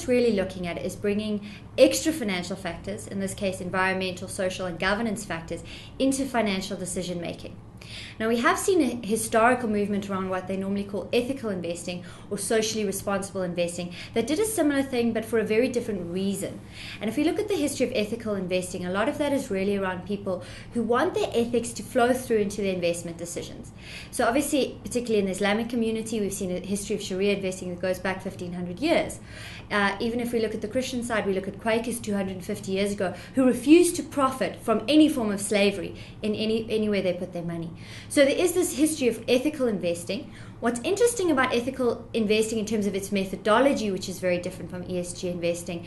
it's really looking at is bringing extra financial factors, in this case environmental, social, and governance factors, into financial decision making. Now, we have seen a historical movement around what they normally call ethical investing or socially responsible investing that did a similar thing but for a very different reason. And if we look at the history of ethical investing, a lot of that is really around people who want their ethics to flow through into their investment decisions. So obviously, particularly in the Islamic community, we've seen a history of Sharia investing that goes back 1500 years. Even if we look at the Christian side, we look at Quakers 250 years ago who refused to profit from any form of slavery in anywhere they put their money. So there is this history of ethical investing. What's interesting about ethical investing in terms of its methodology, which is very different from ESG investing,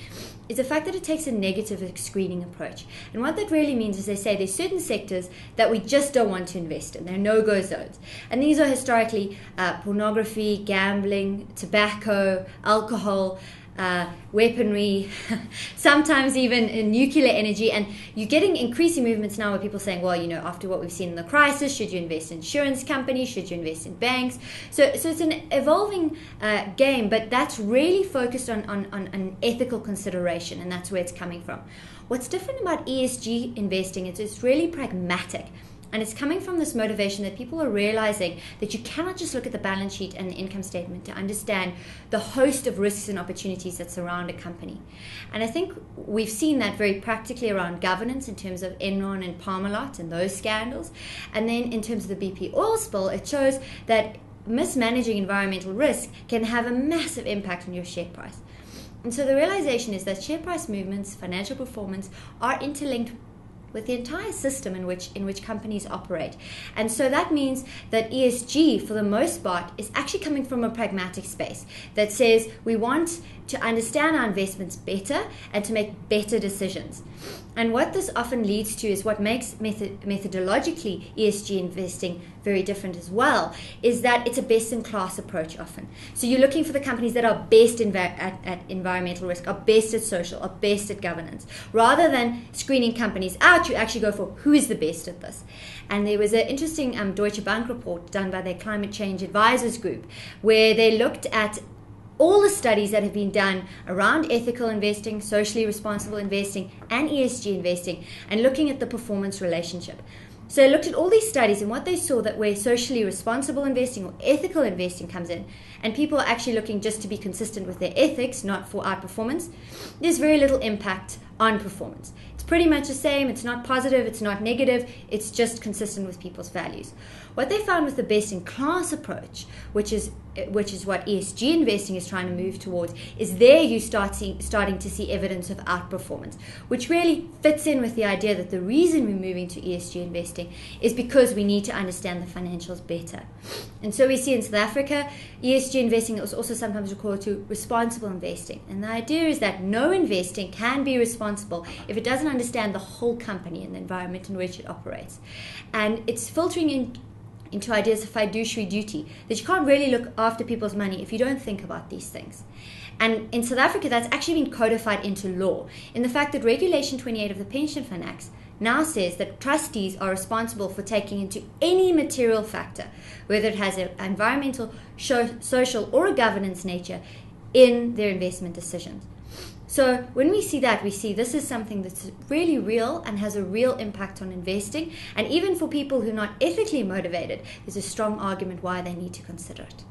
is the fact that it takes a negative screening approach. And what that really means is they say there's certain sectors that we just don't want to invest in. They're no-go zones. And these are historically pornography, gambling, tobacco, alcohol, weaponry, sometimes even in nuclear energy. And you're getting increasing movements now where people are saying, well, after what we've seen in the crisis, should you invest in insurance companies? Should you invest in banks? So it's an evolving game, but that's really focused on an ethical consideration, and that's where it's coming from. What's different about ESG investing is it's really pragmatic. And it's coming from this motivation that people are realizing that you cannot just look at the balance sheet and the income statement to understand the host of risks and opportunities that surround a company. And I think we've seen that very practically around governance in terms of Enron and Parmalat and those scandals. And then in terms of the BP oil spill, it shows that mismanaging environmental risk can have a massive impact on your share price. And so the realization is that share price movements, financial performance are interlinked with the entire system in which companies operate. And so that means that ESG, for the most part, is actually coming from a pragmatic space that says we want to understand our investments better and to make better decisions. And what this often leads to is what makes methodologically ESG investing very different as well, is that it's a best-in-class approach often. So you're looking for the companies that are best at environmental risk, are best at social, are best at governance. Rather than screening companies out, you actually go for who is the best at this. And there was an interesting Deutsche Bank report done by their Climate Change Advisors Group where they looked at all the studies that have been done around ethical investing, socially responsible investing, and ESG investing, and looking at the performance relationship. So they looked at all these studies, and what they saw that where socially responsible investing or ethical investing comes in, and people are actually looking just to be consistent with their ethics, not for outperformance, there's very little impact on performance. It's pretty much the same. It's not positive, it's not negative, it's just consistent with people's values. What they found with the best-in-class approach, which is what ESG investing is trying to move towards, is there you starting to see evidence of outperformance, which really fits in with the idea that the reason we're moving to ESG investing is because we need to understand the financials better. And so we see in South Africa, ESG investing is also sometimes recalled to responsible investing. And the idea is that no investing can be responsible if it doesn't understand the whole company and the environment in which it operates. And it's filtering into ideas of fiduciary duty, that you can't really look after people's money if you don't think about these things. And in South Africa, that's actually been codified into law in the fact that Regulation 28 of the Pension Fund Act now says that trustees are responsible for taking into any material factor, whether it has an environmental, social, or a governance nature, in their investment decisions. So when we see that, we see this is something that's really real and has a real impact on investing. And even for people who are not ethically motivated, there's a strong argument why they need to consider it.